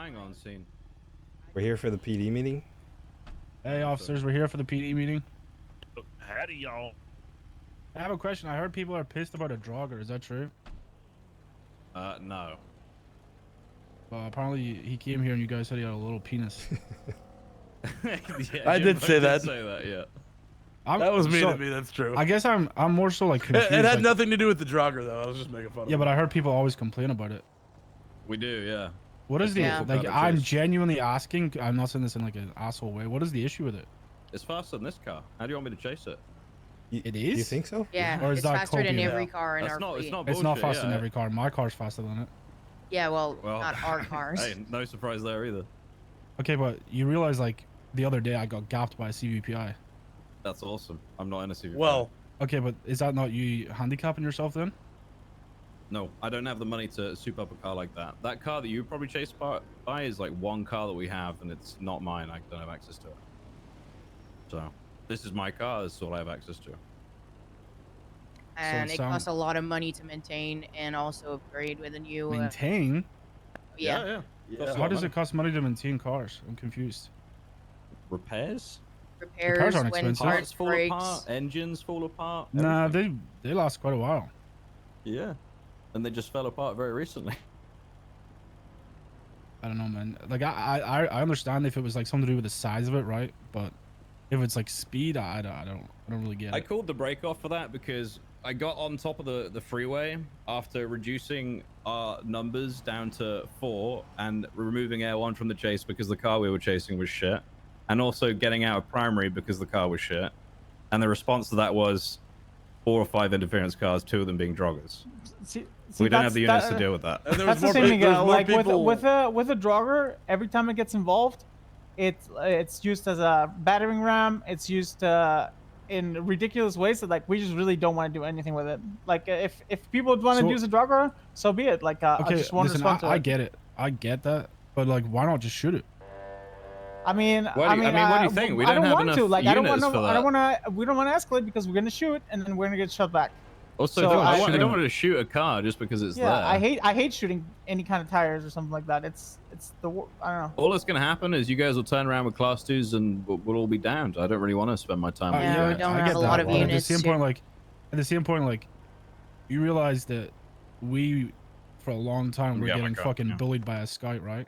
dying on scene. We're here for the PD meeting. Hey, officers, we're here for the PD meeting. Howdy, y'all. I have a question. I heard people are pissed about a Draugur. Is that true? No. Apparently he came here and you guys said he had a little penis. Yeah, I did say that. Say that, yeah. That was mean to me. That's true. I guess I'm more so like confused. It had like, nothing to do with the Draugur though. I was just making fun of Yeah, it. but I heard people always complain about it. We do, yeah. What is the like? I'm chase. genuinely asking. I'm not saying this in like an asshole way. What is the issue with it? It's faster than this car. How do you want me to chase it? It is? You think so? Yeah, Or is it's that faster than copium? every car in That's our not, fleet. it's not It's bullshit, not faster yeah. than every car. My car's faster than it. Yeah, well, Well, not our cars. Hey, no surprise there either. Okay, but you realize like the other day I got gapped by a CVPI. That's awesome. I'm not in a CVP. Well, Okay, but is that not you handicapping yourself then? no, I don't have the money to soup up a car like that. That car that you probably chased by is like one car that we have, and it's not mine. I don't have access to it. So this is my car. This is all I have access to. And So it costs a lot of money to maintain and also upgrade with a new. Maintain? Yeah. Costs a How lot of does money. it cost money to maintain cars? I'm confused. Repairs? Repairs aren't when expensive. Parts parts fall breaks. apart. Engines fall apart. Nah, everything. they last quite a while. Yeah, and they just fell apart very recently. I don't know, man. Like I understand if it was like something to do with the size of it, right? But if it's like speed, I don't really get it. I called the brake off for that because I got on top of the freeway after reducing our numbers down to 4 and removing Air 1 from the chase because the car we were chasing was shit, and also getting out of primary because the car was shit. And the response to that was 4 or 5 interference cars, 2 of them being Draugurs. See, We don't have the units to deal with that. and there That's was the more, same, there was Miguel. more Like people. with a Draugur, every time it gets involved, it's used as a battering ram. It's used in ridiculous ways that like we just really don't want to do anything with it. Like if people want to So- use a Draugur, so be it. Like I Okay, just want to listen, respond to I it. get it. I get that. But like, why not just shoot it? I mean, What do you think? We I don't have want to. enough Like, I don't units want for to. that. I don't want to. We don't want to escalate because we're gonna shoot and then we're gonna get shot back. Also, So I I- don't want to shoot a car just because it's Yeah, there. I hate shooting any kind of tires or something like that. It's the I don't know. All that's going to happen is you guys will turn around with class 2s and we'll all be downed. I don't really want to spend my time with Yeah, you we guys. don't I have get a that, lot of but units At to- the same point, like, you realize that we, for a long time, were Yeah, my getting God, fucking yeah. bullied by a scout, right?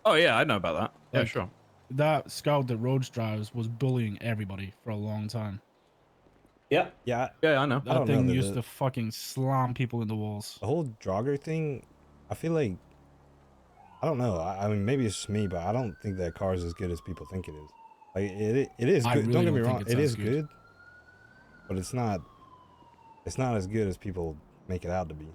Oh, yeah, I know about that. Yeah, Like, sure. That scout that Rhodes drives was bullying everybody for a long time. Yeah. Yeah, I know. I That don't thing know that used to fucking slam people in the walls. The whole Draugur thing, I feel like, I don't know. I mean, maybe it's just me, but I don't think that car is as good as people think it is. Like it is I good. really Don't get me don't think wrong, it's it as is good. good, but it's not as good as people make it out to be.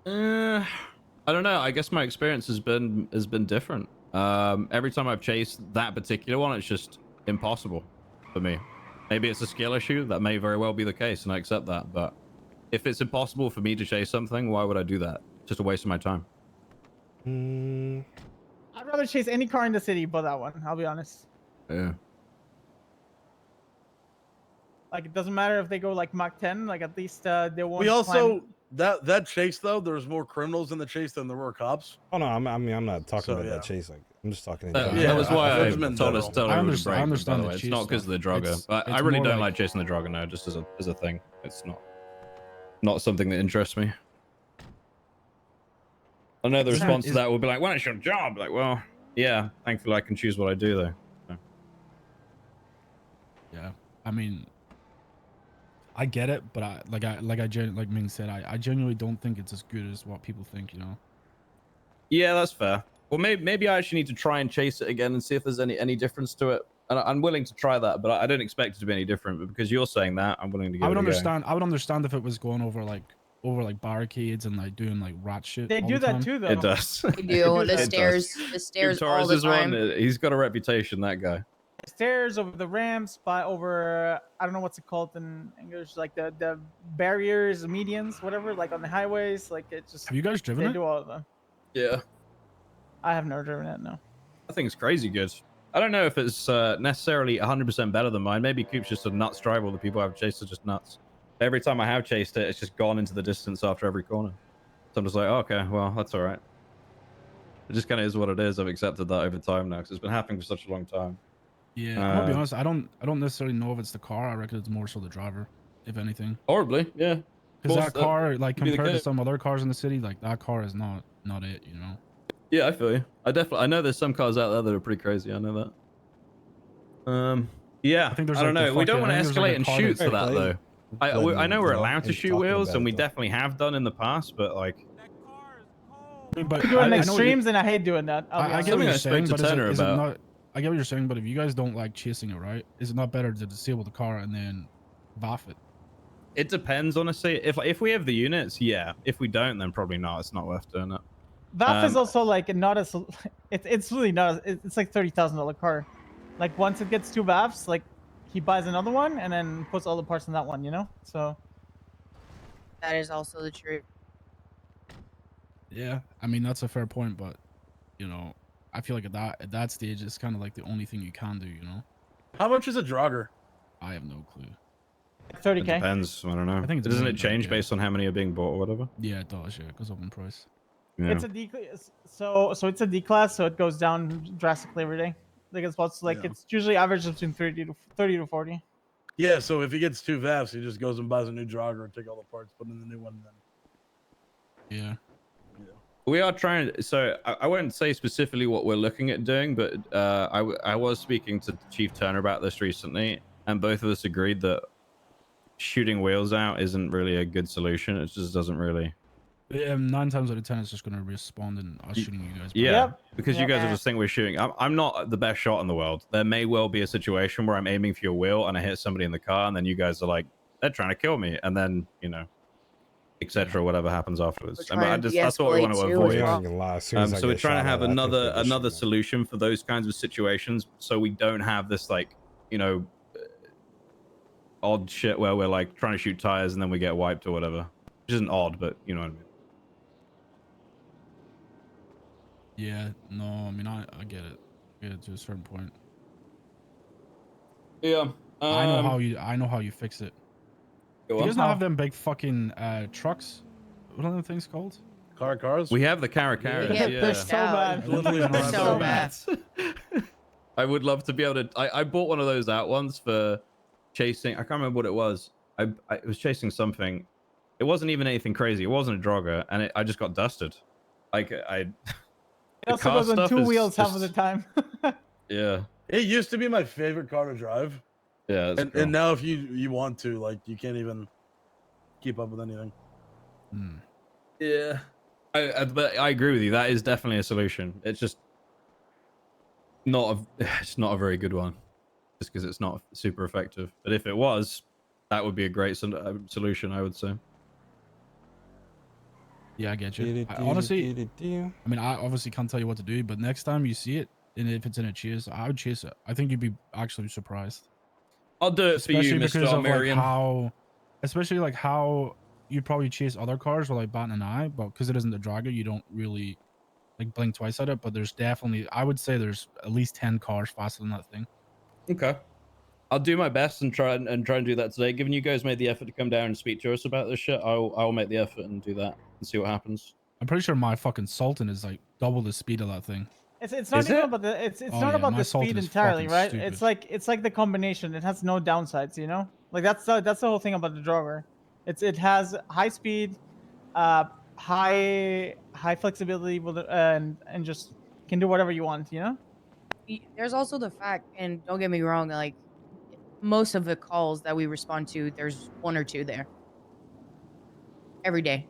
I don't know. I guess my experience has been different. Every time I've chased that particular one, it's just impossible for me. Maybe it's a skill issue. That may very well be the case, and I accept that. But if it's impossible for me to chase something, why would I do that? Just a waste of my time. I'd rather chase any car in the city but that one. I'll be honest. Yeah. Like it doesn't matter if they go like Mach 10. Like at least they won't. We also climb- that chase though. There was more criminals in the chase than there were cops. Oh no, I mean I'm not talking So, about yeah. that chase. Like I'm just talking. In That, general. Yeah, that was why I I meant told general. us to I over the understand- break. I understand by the the way. It's chase not because of the stuff. Draugur. It's- But I it's really more don't like- like chasing the Draugur now, just as a thing. It's not something that interests me. I know the Is that- response to is- that will be like, "Well, it's your job." Like, well, yeah. Thankfully, I can choose what I do, though. So. Yeah, I mean, I get it, but like Ming said, I genuinely don't think it's as good as what people think. You know. Yeah, that's fair. Well, maybe I actually need to try and chase it again and see if there's any difference to it. And I'm willing to try that, but I don't expect it to be any different. But because you're saying that, I'm willing to give I would it a go. understand. I would understand if it was going over like barricades and like doing like rat shit. They all do the that time. too, though. It does. We do It the does. stairs, all the Torres is time. one. He's got a reputation, that guy. Stairs over the ramps, by over I don't know what's it called in English, like the barriers, medians, whatever, like on the highways. Like it just Have you guys driven they it? do all of them. Yeah. I have never driven it. No. I think it's crazy good. I don't know if it's necessarily 100% better than mine. Maybe Coop's just a nuts driver. All the people I've chased are just nuts. Every time I have chased it, it's just gone into the distance after every corner. So I'm just like, okay, well, that's all right. It just kind of is what it is. I've accepted that over time now because it's been happening for such a long time. Yeah, I'm gonna be honest. I don't necessarily know if it's the car. I reckon it's more so the driver, if anything. Horribly, yeah. Because Well, that car, like could be the compared to case. some other cars in the city, like that car is not it. You know. Yeah, I feel you. I know there's some cars out there that are pretty crazy. I know that. Yeah, I think there's I don't like the know. We don't want fucking- I to think there's like escalate a and car shoot that- to that Fair though. play. I know we're You know, allowed to hate shoot talking wheels, about and we it, though. definitely have done in the past. But like, But Doing I know extremes, and I hate doing that. I'll be I get honest. what Something you're I spoke saying, to but Tanner is it about. not? I get what you're saying, but if you guys don't like chasing it, right? Is it not better to disable the car and then buff it? it depends, honestly. If we have the units, yeah. If we don't, then probably not. It's not worth doing it. VAF is Um, also like not as it's really not. It's like $30,000 car. Like once it gets 2 VAFs, like he buys another one and then puts all the parts in that one. You know, so That is also the truth. Yeah, I mean that's a fair point, but you know, I feel like at that stage, it's kind of like the only thing you can do. You know, How much is a Draugur? I have no clue. It 30K. depends. I don't know. I think it's Doesn't more it than change that, yeah. based on how many are being bought or whatever? Yeah, it does. Yeah, it goes up in price. Yeah. It's a D so it's a D class, so it goes down drastically every day. Like it's what's like Yeah. it's usually averages between 30 to 40. Yeah, so if he gets 2 VAFs, he just goes and buys a new Draugur and take all the parts, put in the new one. Then Yeah. We are trying. So I won't say specifically what we're looking at doing, but I was speaking to Chief Turner about this recently, and both of us agreed that shooting wheels out isn't really a good solution. It just doesn't really. 9 times out of 10, it's just gonna respond and us shooting you guys. Yeah, Yep. because you Yep. guys will just think we're shooting. I'm not the best shot in the world. There may well be a situation where I'm aiming for your wheel and I hit somebody in the car, and then you guys are like, they're trying to kill me, and then etc. Whatever happens afterwards. We're trying to That's what we want to de-escalate too, avoid. Yeah, well. I ain't gonna lie, as soon as I So we're get trying to shot have at, I think another they're just shooting. solution for those kinds of situations, so we don't have this odd shit where we're like trying to shoot tires and then we get wiped or whatever. Which isn't odd, but you know what I mean. Yeah. No, I mean I get it. I get it to a certain point. Yeah. I know how you fix it. Go Do you on. guys not have them big fucking trucks? What are the things called? cars. We have the Caracaras. Yeah, Yeah. They're so bad. Literally They're not so bad. I would love to be able to. I bought one of those out once for chasing. I can't remember what it was. I was chasing something. It wasn't even anything crazy. It wasn't a Draugur, and I just got dusted. Like It the also car goes on stuff 2 is wheels half of the just- time. Yeah. It used to be my favorite car to drive, Yeah. It's cool. and now if you want to, like, you can't even keep up with anything. Hmm. Yeah. But I agree with you. That is definitely a solution. It's just it's not a very good one, just because it's not super effective. But if it was, that would be a great solution, I would say. Yeah, I get you. Honestly, I mean, I obviously can't tell you what to do, but next time you see it, and if it's in a chase, I would chase it. I think you'd be actually surprised. I'll do it for you, Especially Mr. because of like Armarian. especially like how you'd probably chase other cars with like batting an eye, but because it isn't the Draugur, you don't really like blink twice at it. But there's definitely, I would say there's at least 10 cars faster than that thing. Okay. I'll do my best and try and do that today. Given you guys made the effort to come down and speak to us about this shit, I'll make the effort and do that and see what happens. I'm pretty sure my fucking Sultan is like double the speed of that thing. It's not Is even it? about the it's Oh, not yeah, about my the Sultan speed is entirely, fucking right? stupid. It's like the combination. It has no downsides, you know. Like that's the whole thing about the Draugur. It has high speed, high flexibility with and just can do whatever you want, you know. There's also the fact, and don't get me wrong, like most of the calls that we respond to, there's 1 or 2 there every day.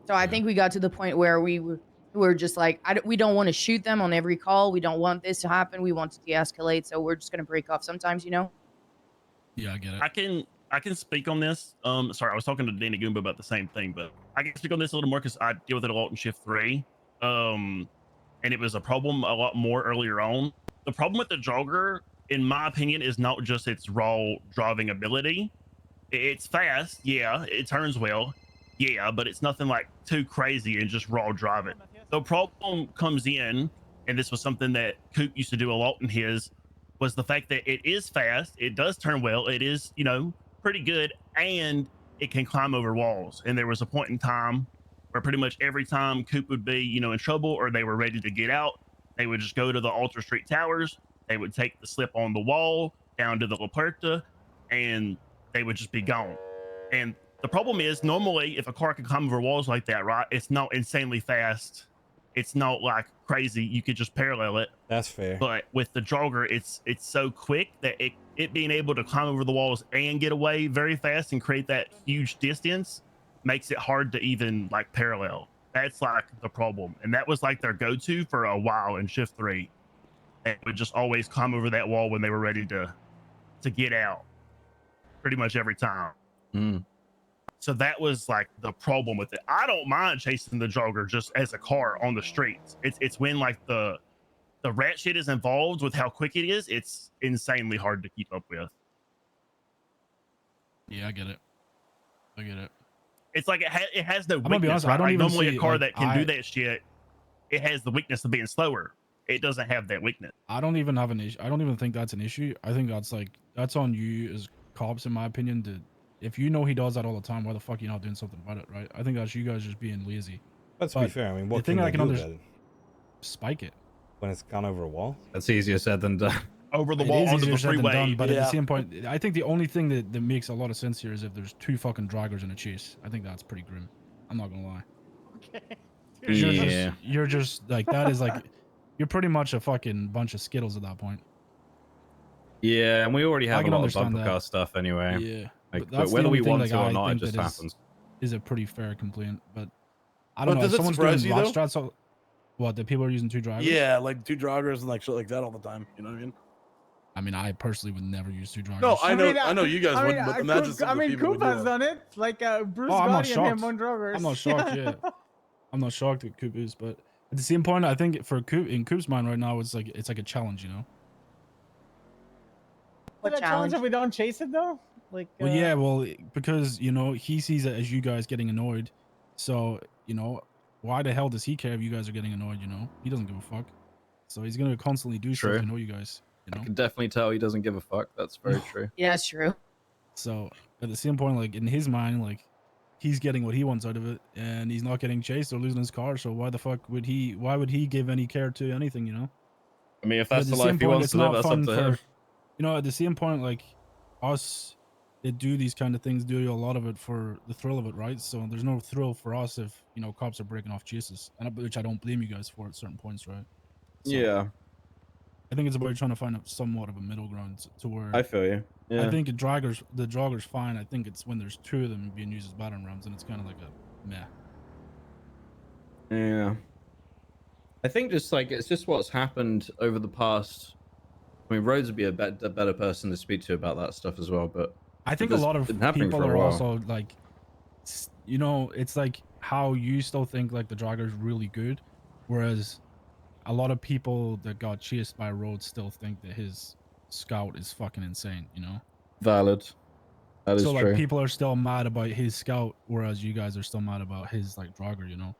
So I think we got to the point where we were just like, we don't want to shoot them on every call. We don't want this to happen. We want to de-escalate. So we're just gonna break off sometimes, you know. Yeah, I get it. I can speak on this. Sorry, I was talking to Danny Goomba about the same thing, but I can speak on this a little more because I deal with it a lot in shift 3. And it was a problem a lot more earlier on. The problem with the Draugur, in my opinion, is not just its raw driving ability. It's fast, yeah. It turns well, yeah, but it's nothing like too crazy and just raw driving. The problem comes in, and this was something that Coop used to do a lot in his, was the fact that it is fast, it does turn well, it is, pretty good, and it can climb over walls. And there was a point in time where pretty much every time Coop would be, you know, in trouble or they were ready to get out, they would just go to the Alter Street Towers. They would take the slip on the wall down to the La Puerta, and they would just be gone. And the problem is, normally, if a car can climb over walls like that, right, it's not insanely fast. It's not like crazy. You could just parallel it. That's fair. But with the jogger, it's so quick that it being able to climb over the walls and get away very fast and create that huge distance makes it hard to even like parallel. That's like the problem. And that was like their go-to for a while in shift 3. They would just always climb over that wall when they were ready to get out pretty much every time. So that was like the problem with it. I don't mind chasing the jogger just as a car on the streets. It's when like the rat shit is involved with how quick it is. It's insanely hard to keep up with. Yeah, I get it. It's like it has no I'm gonna be weakness. honest, I Right? don't Like even normally see, a car like, that can do that shit, it has the weakness of being slower. It doesn't have that weakness. I don't even have an issue. I don't even think that's an issue. I think that's on you as cops, in my opinion. To if you know he does that all the time, why the fuck you not doing something about it, right? I think that's you guys just being lazy. But to be fair, I mean, what the thing can I they can do understand, about it? spike it. When it's gone over a wall? That's easier said than done. Over the It wall is onto the easier said than freeway. done, but at the same point, I think the only thing that makes a lot of sense here is if there's 2 fucking draggers in a chase. I think that's pretty grim. I'm not gonna lie. Okay. You're just like, that is like, you're pretty much a fucking bunch of Skittles at that point. Yeah, and we already have a can lot of understand bumper that. car stuff anyway. Yeah, Like, that's the whether only we thing, want like, to or I not, it think just that happens. is a pretty fair complaint, but I But don't know. does If it someone's surprise doing you, lot though? strats, what, that people are using 2 drivers? Yeah, like 2 joggers and like shit like that all the time. You know what I mean? I mean, I personally would never use 2 drivers. No, I know you guys wouldn't, but imagine Coop, some of the people Coop would do has it. done it. Like Bruce I'm not Gotti and him shocked. on Draugurs. I'm not shocked, yeah. I'm not shocked that Coop is, but at the same point, I think for Coop, in Coop's mind right now, it's like a challenge, you know? What a challenge if we don't chase it though? Like Well, yeah, well, because, you know, he sees it as you guys getting annoyed. So, you know, why the hell does he care if you guys are getting annoyed, you know? He doesn't give a fuck. So he's going to constantly do stuff True. to know you guys, you know? I can definitely tell he doesn't give a fuck. That's very true. Yeah, that's true. So at the same point, like in his mind, like he's getting what he wants out of it and he's not getting chased or losing his car. So why the fuck would why would he give any care to anything, you know? I mean, if But that's at the same life he point, wants it's to live, not that's up fun to for, him. you know, at the same point, like us that do these kind of things do a lot of it for the thrill of it, right? So there's no thrill for us if, you know, cops are breaking off chases, which I don't blame you guys for at certain points, right? So Yeah, I think it's about trying to find somewhat of a middle ground to where I feel you. Yeah. I think the jogger's fine. I think it's when there's 2 of them being used as battering rams and it's kind of like a meh. Yeah. I think just like it's just what's happened over the past. I mean, Rhodes would be a better person to speak to about that stuff as well. But I think a it's lot of been happening people for a are while. also like, you know, it's like how you still think like the jogger's really good, whereas a lot of people that got chased by Rhodes still think that his scout is fucking insane, you know? Valid. That is So true. like people are still mad about his scout, whereas you guys are still mad about his like Draugur, you know?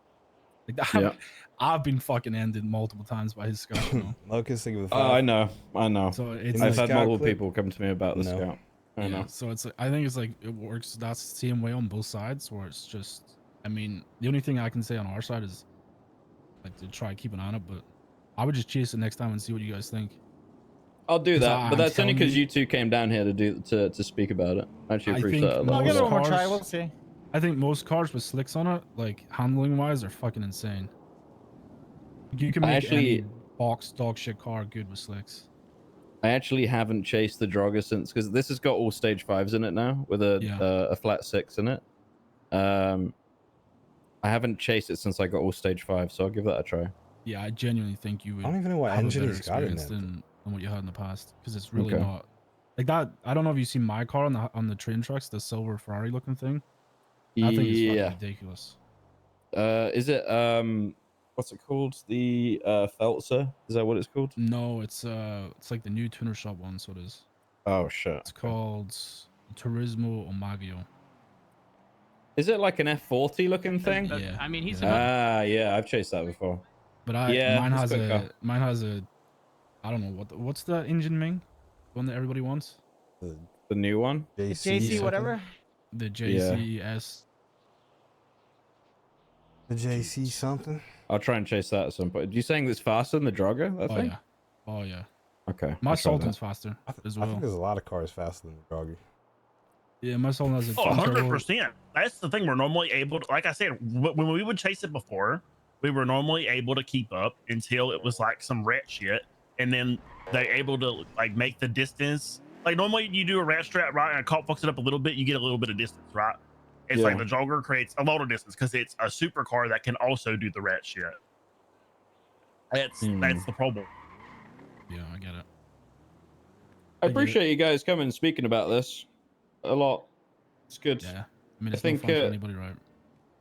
Like Yeah. I've been fucking ended multiple times by his scout, you know? Locust, think of the Oh, I know. So it's I've like, had Scout multiple clip? people come to me about the No. scout. I know. so it's like, I think it's like it works. That's the same way on both sides, where it's just, I mean, the only thing I can say on our side is like to try to keep an eye on it, but I would just chase it next time and see what you guys think. I'll do 'Cause that, but I'm that's only telling because you- you 2 came down here to speak about it. I actually I appreciate think that a I'll lot. give it one more try. cars- We'll see. I think most cars with slicks on it, like handling wise, are fucking insane. You can I make actually- any box dog shit car good with slicks. I actually haven't chased the Draugur since because this has got all stage 5s in it now with a flat 6 in it. I haven't chased it since I got all stage 5, so I'll give that a try. Yeah, I genuinely think you would I don't even know what have a engine better he's got in experience it. than what you had in the past, because it's really Okay. not like that. I don't know if you've seen my car on the train trucks, the silver Ferrari looking thing. That thing is Yeah. fucking ridiculous. Is it what's it called? The Feltzer? Is that what it's called? No, it's like the new tuner shop one, so it is. Oh shit. It's called Turismo Omaggio. Is it like an F40 looking thing? Yeah. I mean, he's Yeah. about Yeah, I've chased that before. But Yeah, mine it's has quick car. mine has a, I don't know what's the engine, Ming? The one that everybody wants? The new one? JC something? whatever. The JCS. The JC something. I'll try and chase that at some point. You saying it's faster than the Draugur? I Oh think. yeah. Oh yeah. Okay. My I'll try that. Sultan's faster as I well. think there's a lot of cars faster than the Draugur. Yeah, my Sultan has a Oh, twin turbo. 100%. That's the thing. We're normally able to, like I said, when we would chase it before, we were normally able to keep up until it was like some rat shit. And then they able to like make the distance. Like normally you do a rat strat, right? And a cop fucks it up a little bit, you get a little bit of distance, right? It's like the jogger creates a lot of distance because it's a supercar that can also do the rat shit. That's the problem. Yeah, I get it. I appreciate you guys coming and speaking about this a lot. It's good. Yeah. I mean, it's think, no fun for anybody, right?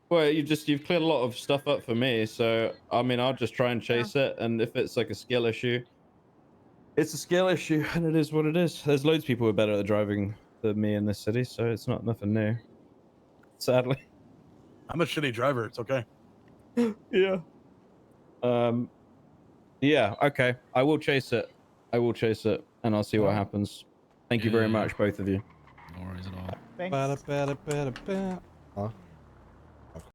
Well, you've cleared a lot of stuff up for me, so I mean, I'll just try and chase it, and if it's like a skill issue, it's a skill issue, and it is what it is. There's loads of people who are better at driving than me in this city, so it's not nothing new. Sadly. I'm a shitty driver. It's okay. Yeah. Yeah. Okay. I will chase it. I will chase it, and I'll see what happens. Thank you very much, both of you. No worries at all. Thanks. Ba-da-ba-da-ba-da-ba. Huh?